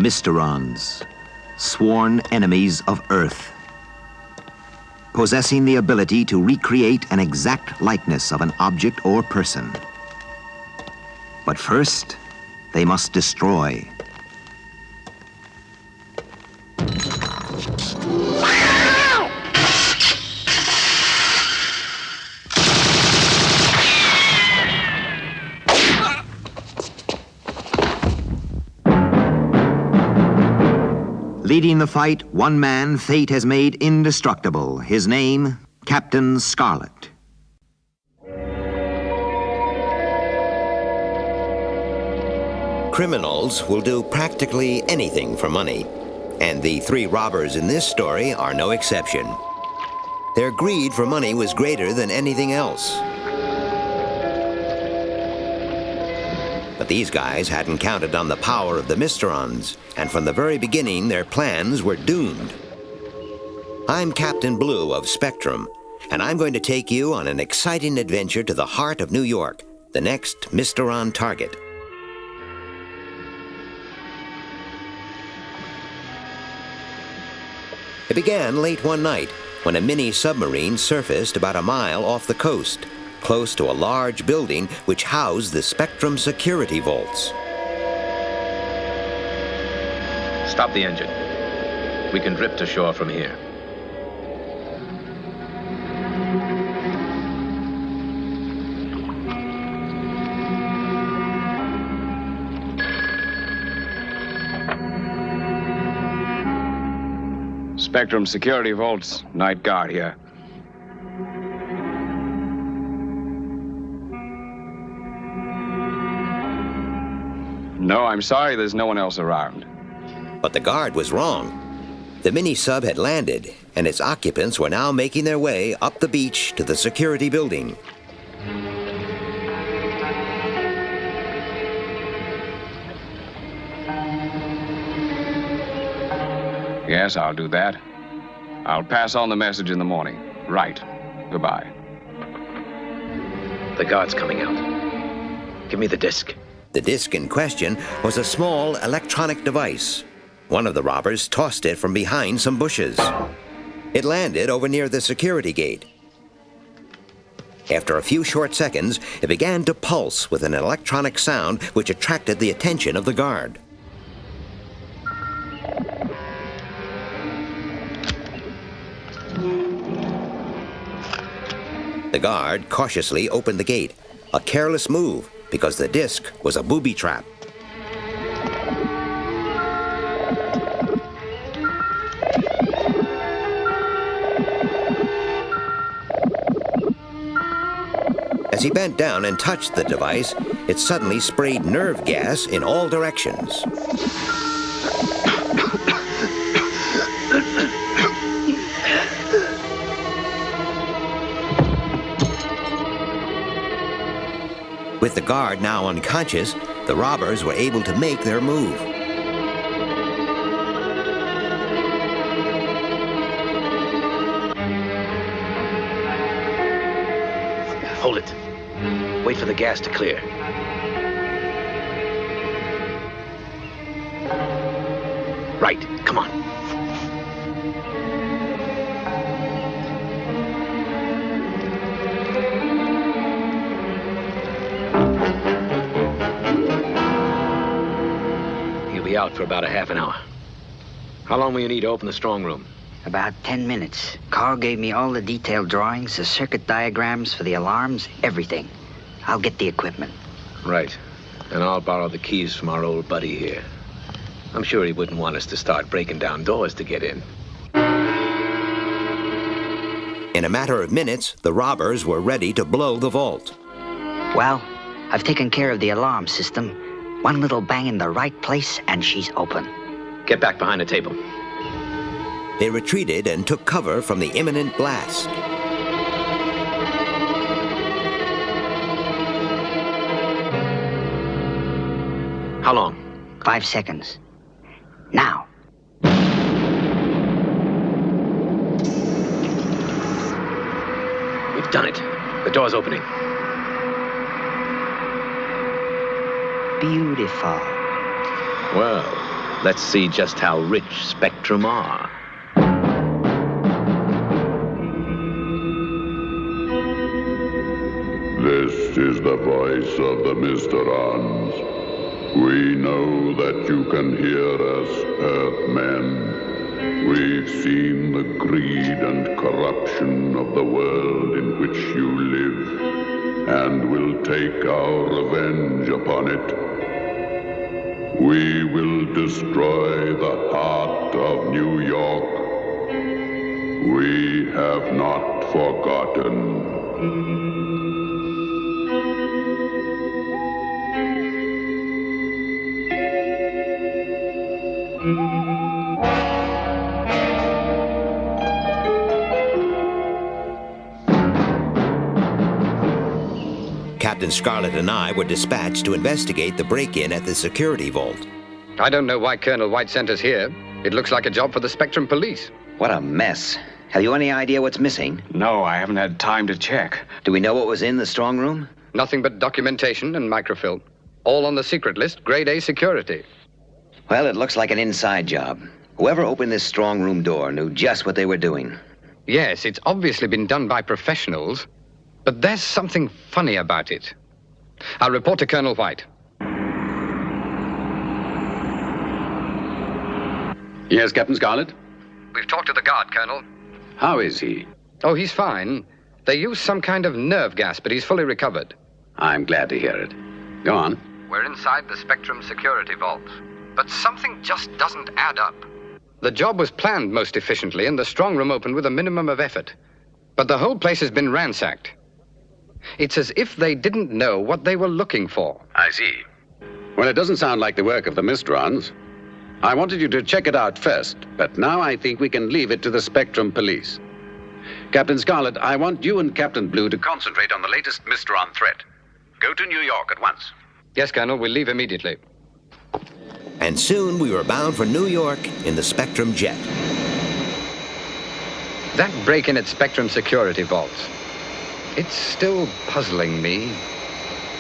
Mysterons, sworn enemies of Earth, possessing the ability to recreate an exact likeness of an object or person. But first, they must destroy. Leading the fight, one man fate has made indestructible. His name, Captain Scarlet. Criminals will do practically anything for money, and the three robbers in this story are no exception. Their greed for money was greater than anything else. But these guys hadn't counted on the power of the Mysterons, and from the very beginning, their plans were doomed. I'm Captain Blue of Spectrum, and I'm going to take you on an exciting adventure to the heart of New York, the next Mysteron target. It began late one night when a mini-submarine surfaced about a mile off the coast, close to a large building which housed the Spectrum security vaults. Stop the engine. We can drift to shore from here. Spectrum security vaults, night guard here. No, I'm sorry, there's no one else around. But the guard was wrong. The mini-sub had landed, and its occupants were now making their way up the beach to the security building. Yes, I'll do that. I'll pass on the message in the morning. Right. Goodbye. The guard's coming out. Give me the disc. The disc in question was a small electronic device. One of the robbers tossed it from behind some bushes. It landed over near the security gate. After a few short seconds, it began to pulse with an electronic sound which attracted the attention of the guard. The guard cautiously opened the gate, a careless move because the disc was a booby trap. As he bent down and touched the device, it suddenly sprayed nerve gas in all directions. With the guard now unconscious, the robbers were able to make their move. Hold it. Wait for the gas to clear. Right, come on. He'll be out for about a half an hour. How long will you need to open the strong room? About 10 minutes. Carl gave me all the detailed drawings, the circuit diagrams for the alarms, everything. I'll get the equipment. Right. And I'll borrow the keys from our old buddy here. I'm sure he wouldn't want us to start breaking down doors to get in. In a matter of minutes, the robbers were ready to blow the vault. Well, I've taken care of the alarm system. One little bang in the right place, and she's open. Get back behind the table. They retreated and took cover from the imminent blast. How long? 5 seconds. Now. We've done it. The door's opening. Beautiful. Well, Let's see just how rich Spectrum are. This is the voice of the Mysterons. We know that you can hear us, Earthmen. We've seen the greed and corruption of the world in which you live, and will take our revenge upon it. We will destroy the heart of New York. We have not forgotten. Captain Scarlet and I were dispatched to investigate the break-in at the security vault. I don't know why Colonel White sent us here. It looks like a job for the Spectrum Police. What a mess. Have you any idea what's missing? No, I haven't had time to check. Do we know what was in the strong room? Nothing but documentation and microfilm. All on the secret list, grade A security. Well, it looks like an inside job. Whoever opened this strong room door knew just what they were doing. Yes, it's obviously been done by professionals, but there's something funny about it. I'll report to Colonel White. Yes, Captain Scarlet? We've talked to the guard, Colonel. How is he? Oh, he's fine. They used some kind of nerve gas, but he's fully recovered. I'm glad to hear it. Go on. We're inside the Spectrum security vault, but something just doesn't add up. The job was planned most efficiently, and the strong room opened with a minimum of effort. But the whole place has been ransacked. It's as if they didn't know what they were looking for. I see. Well, it doesn't sound like the work of the Mysterons. I wanted you to check it out first, but now I think we can leave it to the Spectrum Police. Captain Scarlet, I want you and Captain Blue to concentrate on the latest Mysteron threat. Go to New York at once. Yes, Colonel, we'll leave immediately. And soon we were bound for New York in the Spectrum jet. That break-in at Spectrum security vault, it's still puzzling me.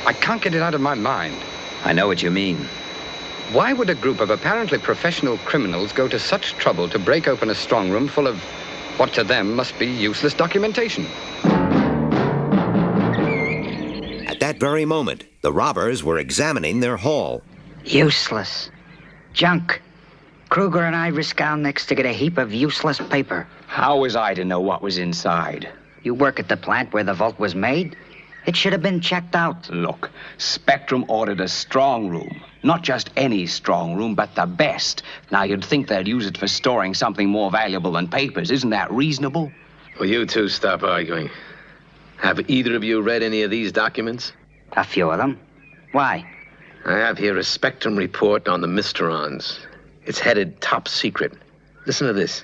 I can't get it out of my mind. I know what you mean. Why would a group of apparently professional criminals go to such trouble to break open a strong room full of what to them must be useless documentation? At that very moment, the robbers were examining their haul. Useless. Junk. Kruger and I risk our necks to get a heap of useless paper. How was I to know what was inside? You work at the plant where the vault was made? It should have been checked out. Look, Spectrum ordered a strong room. Not just any strong room, but the best. Now, you'd think they'd use it for storing something more valuable than papers. Isn't that reasonable? Well, you two stop arguing. Have either of you read any of these documents? A few of them. Why? I have here a Spectrum report on the Mysterons. It's headed Top Secret. Listen to this.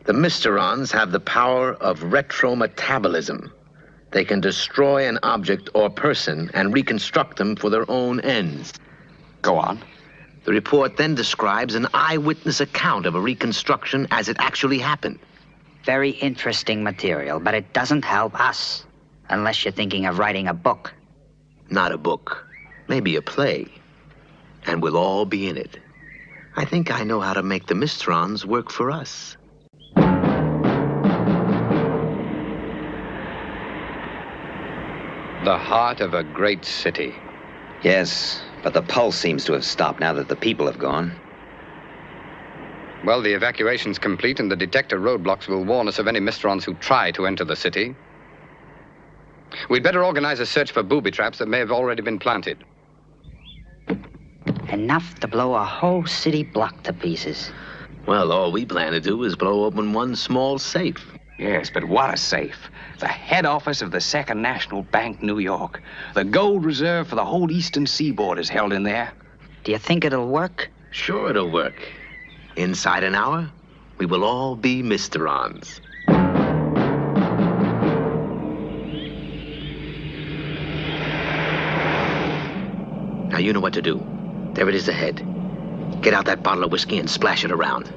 The Mysterons have the power of retrometabolism. They can destroy an object or person and reconstruct them for their own ends. Go on. The report then describes an eyewitness account of a reconstruction as it actually happened. Very interesting material, but it doesn't help us. Unless you're thinking of writing a book. Not a book. Maybe a play. And we'll all be in it. I think I know how to make the Mysterons work for us. The heart of a great city. Yes, but the pulse seems to have stopped now that the people have gone. Well, the evacuation's complete, and the detector roadblocks will warn us of any Mysterons who try to enter the city. We'd better organize a search for booby traps that may have already been planted. Enough to blow a whole city block to pieces. Well, all we plan to do is blow open one small safe. Yes, but what a safe. The head office of the Second National Bank, New York. The gold reserve for the whole eastern seaboard is held in there. Do you think it'll work? Sure it'll work. Inside an hour, we will all be Mysterons. Now you know what to do. There it is ahead. Get out that bottle of whiskey and splash it around.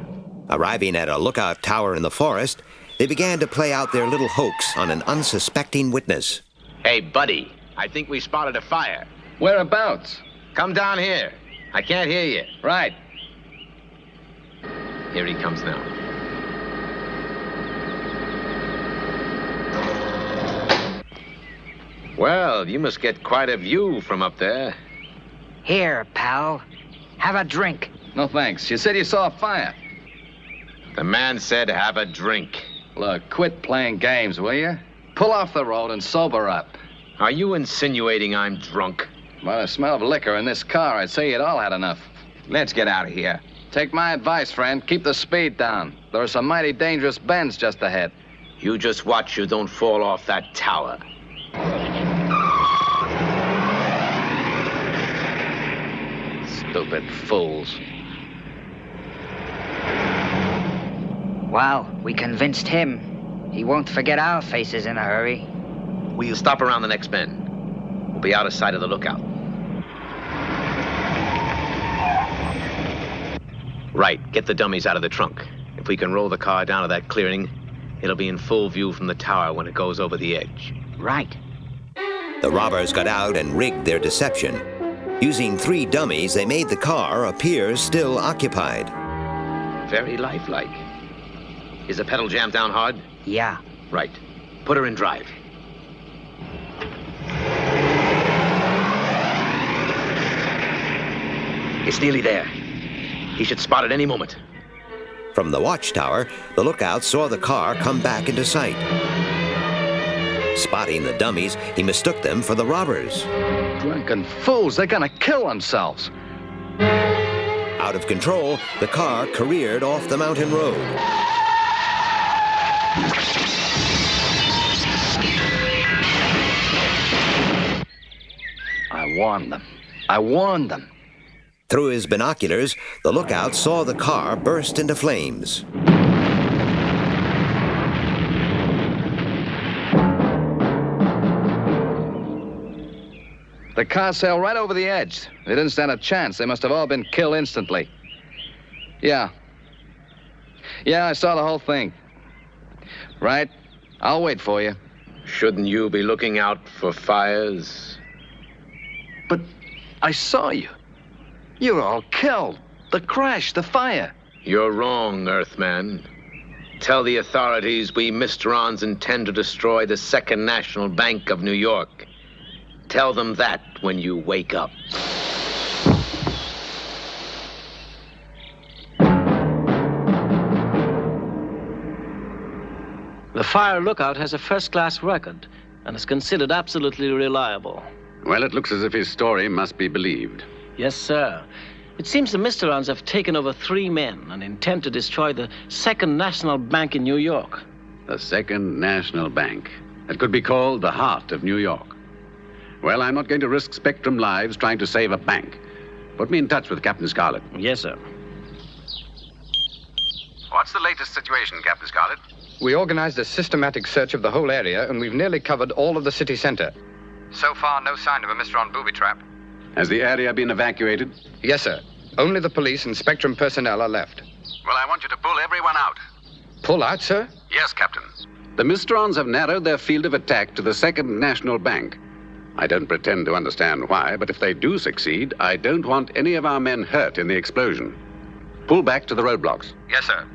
Arriving at a lookout tower in the forest, they began to play out their little hoax on an unsuspecting witness. Hey, buddy, I think we spotted a fire. Whereabouts? Come down here. I can't hear you. Right. Here he comes now. Well, you must get quite a view from up there. Here, pal. Have a drink. No thanks. You said you saw a fire. The man said have a drink. Look, quit playing games, will you? Pull off the road and sober up. Are you insinuating I'm drunk? By the smell of liquor in this car, I'd say you'd all had enough. Let's get out of here. Take my advice, friend. Keep the speed down. There are some mighty dangerous bends just ahead. You just watch you don't fall off that tower. Stupid fools. Well, we convinced him. He won't forget our faces in a hurry. We'll stop around the next bend. We'll be out of sight of the lookout. Right, get the dummies out of the trunk. If we can roll the car down to that clearing, it'll be in full view from the tower when it goes over the edge. Right. The robbers got out and rigged their deception. Using 3 dummies, they made the car appear still occupied. Very lifelike. Is the pedal jammed down hard? Yeah. Right. Put her in drive. It's nearly there. He should spot it any moment. From the watchtower, the lookout saw the car come back into sight. Spotting the dummies, he mistook them for the robbers. Drunken fools, they're gonna kill themselves. Out of control, the car careered off the mountain road. I warned them. I warned them. Through his binoculars, the lookout saw the car burst into flames. The car sailed right over the edge. They didn't stand a chance. They must have all been killed instantly. Yeah, I saw the whole thing. Right. I'll wait for you. Shouldn't you be looking out for fires? But I saw you. You were all killed. The crash, the fire. You're wrong, Earthman. Tell the authorities we Mysterons intend to destroy the Second National Bank of New York. Tell them that when you wake up. The fire lookout has a first-class record and is considered absolutely reliable. Well, it looks as if his story must be believed. Yes, sir. It seems the Mysterons have taken over 3 men and intend to destroy the Second National Bank in New York. The Second National Bank. It could be called the heart of New York. Well, I'm not going to risk Spectrum lives trying to save a bank. Put me in touch with Captain Scarlet. Yes, sir. What's the latest situation, Captain Scarlet? We organized a systematic search of the whole area, and we've nearly covered all of the city center. So far, no sign of a Mysteron booby trap. Has the area been evacuated? Yes, sir. Only the police and Spectrum personnel are left. Well, I want you to pull everyone out. Pull out, sir? Yes, Captain. The Mysterons have narrowed their field of attack to the Second National Bank. I don't pretend to understand why, but if they do succeed, I don't want any of our men hurt in the explosion. Pull back to the roadblocks. Yes, sir.